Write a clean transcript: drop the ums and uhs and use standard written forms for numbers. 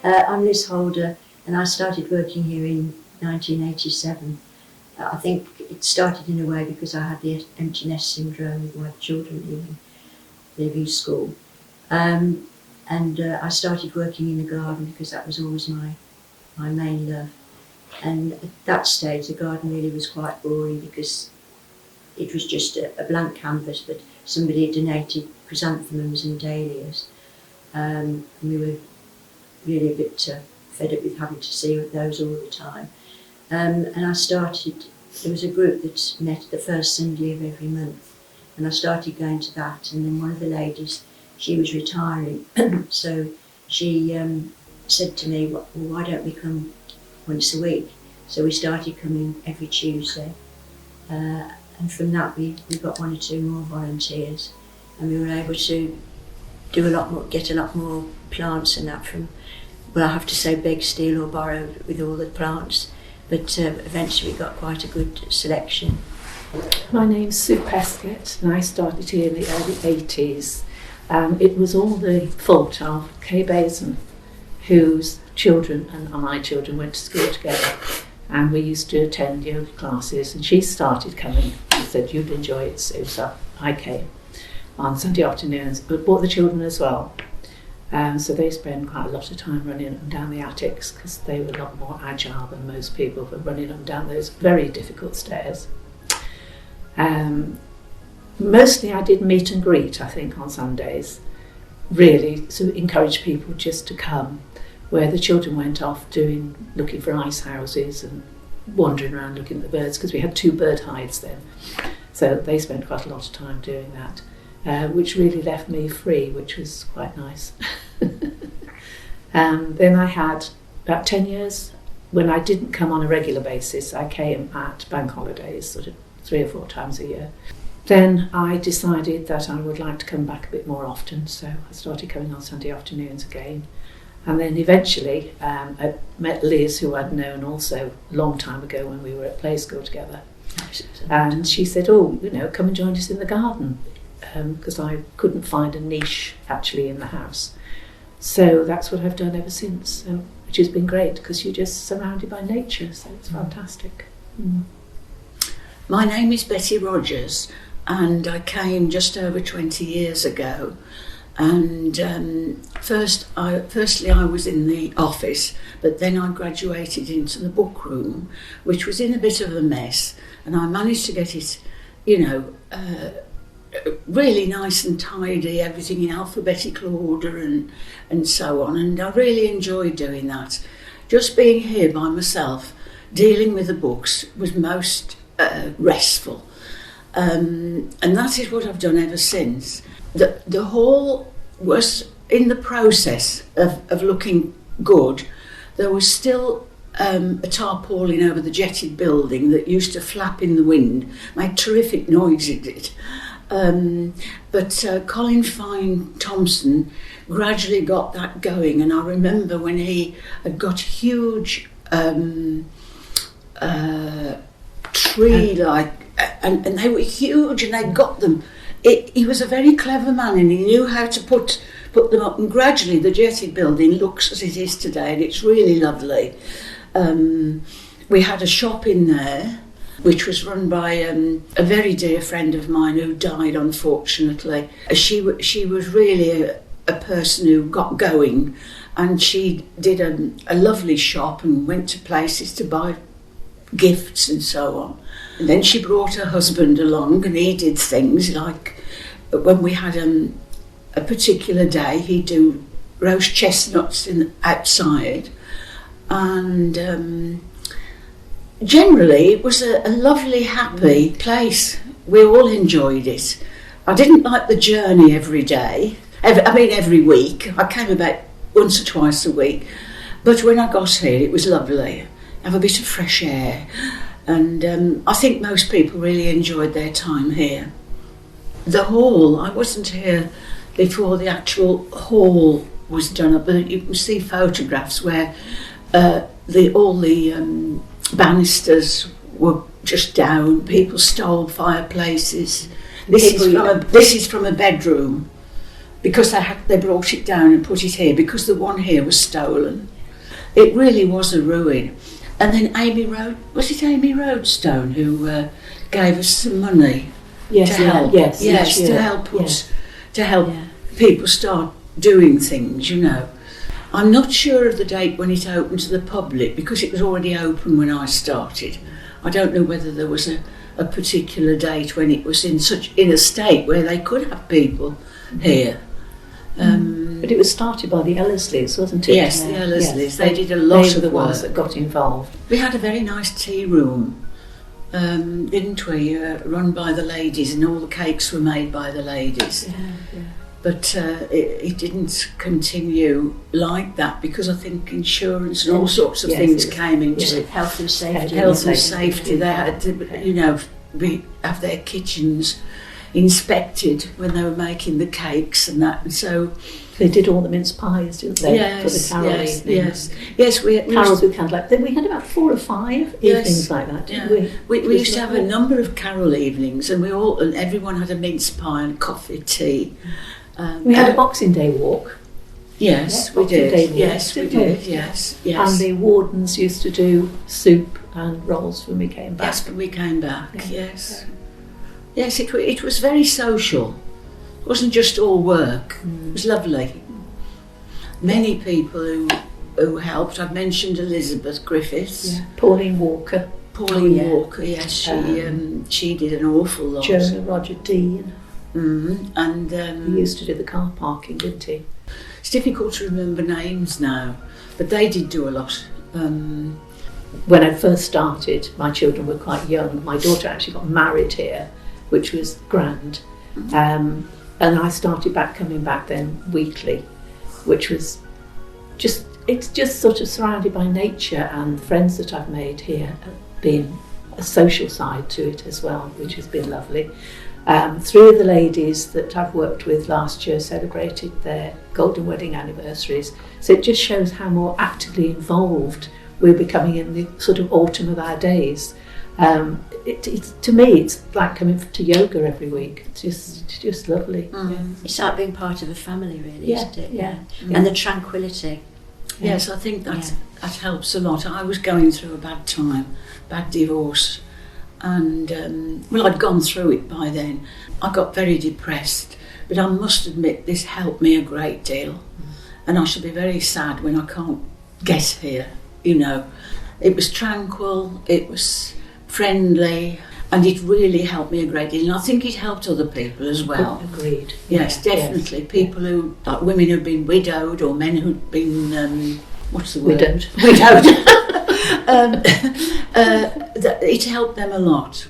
I'm Liz Holder, and I started working here in 1987. I think it started in a way because I had the empty nest syndrome with my children leaving school. I started working in the garden because that was always my main love. And at that stage, the garden really was quite boring because it was just a blank canvas, but somebody had donated chrysanthemums and dahlias. And we were really a bit fed up with having to see those all the time. And there was a group that met the first Sunday of every month, and I started going to that, and then one of the ladies, she was retiring, so she said to me, well, why don't we come once a week? So we started coming every Tuesday, and from that we got 1 or 2 more volunteers, and we were able to do a lot more, get a lot more plants and that from, well, I have to say beg, steal or borrow with all the plants, but eventually we got quite a good selection. My name's Sue Pescott, and I started here in the early 80s. It was all the fault of Kay Basin, whose children and my children went to school together, and we used to attend yoga classes, and she started coming. She said, you'd enjoy it, Sue, so I came on Sunday afternoons, but brought the children as well. So they spend quite a lot of time running up and down the attics because they were a lot more agile than most people for running up and down those very difficult stairs. Mostly I did meet and greet, I think, on Sundays, really to encourage people just to come, where the children went off looking for ice houses and wandering around looking at the birds, because we had 2 bird hides then. So they spent quite a lot of time doing that. Which really left me free, which was quite nice. Then I had about 10 years when I didn't come on a regular basis. I came at bank holidays, sort of 3 or 4 times a year. Then I decided that I would like to come back a bit more often, so I started coming on Sunday afternoons again. And then eventually I met Liz, who I'd known also a long time ago when we were at play school together. And she said, oh, come and join us in the garden. Because I couldn't find a niche actually in the house. So that's what I've done ever since, which has been great because you're just surrounded by nature, so it's fantastic. Mm. My name is Betty Rogers, and I came just over 20 years ago. And firstly I was in the office, but then I graduated into the book room, which was in a bit of a mess, and I managed to get it, really nice and tidy, everything in alphabetical order and so on, and I really enjoyed doing that. Just being here by myself, dealing with the books, was most restful, and that is what I've done ever since. The hall was in the process of looking good. There was still a tarpaulin over the jetted building that used to flap in the wind, made terrific noise it did. But Colin Fine Thompson gradually got that going, and I remember when he had got a huge tree and they were huge, and they got them. He was a very clever man, and he knew how to put them up, and gradually the jetted building looks as it is today, and it's really lovely. We had a shop in there which was run by a very dear friend of mine who died, unfortunately. She was really a person who got going, and she did a lovely shop and went to places to buy gifts and so on. And then she brought her husband along, and he did things like, when we had a particular day, he'd do roast chestnuts outside, and generally it was a lovely, happy place. We all enjoyed it. I didn't like the journey every day, every week. I came about once or twice a week, but when I got here it was lovely. Have a bit of fresh air, and I think most people really enjoyed their time here. The hall, I wasn't here before the actual hall was done up, but you can see photographs where all the banisters were just down, people stole fireplaces. This is from a bedroom, because they brought it down and put it here because the one here was stolen. It really was a ruin. And then Amy Roadstone who gave us some money Yes, to help. yes, to help us, to help people start doing things, you know. I'm not sure of the date when it opened to the public because it was already open when I started. I don't know whether there was a particular date when it was in a state where they could have people here. But it was started by the Ellersleys, wasn't it? Yes, the Ellersleys. They did a lot They were of the ones work. that got involved. We had a very nice tea room, didn't we? Run by the ladies, and all the cakes were made by the ladies. But it didn't continue like that because I think insurance and all sorts of things came into it. Health and safety. Health and safety. They had to, have their kitchens inspected when they were making the cakes and that. And so they did all the mince pies, didn't they? For the carol evenings. Yes. Carols with candlelight. Then we had about 4 or 5 evenings like that, didn't we? We used to have a number of carol evenings, and everyone had a mince pie and coffee, tea. We had a Boxing Day walk. Yes, we did. Yes, we did. Yes. And the wardens used to do soup and rolls when we came back. Yes, when we came back. Yes. Yes, it was very social. It wasn't just all work. It was lovely. Many people who helped. I've mentioned Elizabeth Griffiths. Yeah. Pauline Walker. Walker, yes, she did an awful lot. Jonah Roger Dean. And he used to do the car parking, didn't he? It's difficult to remember names now, but they did do a lot. When I first started, my children were quite young. My daughter actually got married here, which was grand. And I started coming back then weekly, which was it's just sort of surrounded by nature, and friends that I've made here being a social side to it as well, which has been lovely. 3 of the ladies that I've worked with last year celebrated their golden wedding anniversaries. So it just shows how more actively involved we're becoming in the sort of autumn of our days. To me, it's like coming to yoga every week. It's just lovely. It's like being part of a family, really, isn't it? Yeah. And the tranquility. Yes, I think that helps a lot. I was going through a bad time, bad divorce, and I'd gone through it by then. I got very depressed, but I must admit this helped me a great deal, and I shall be very sad when I can't get here. You know, it was tranquil, it was friendly, and it really helped me a great deal, and I think it helped other people as well. Agreed. Yes, definitely. People who, like women who'd been widowed, or men who'd been what's the word? Widowed. It helped them a lot.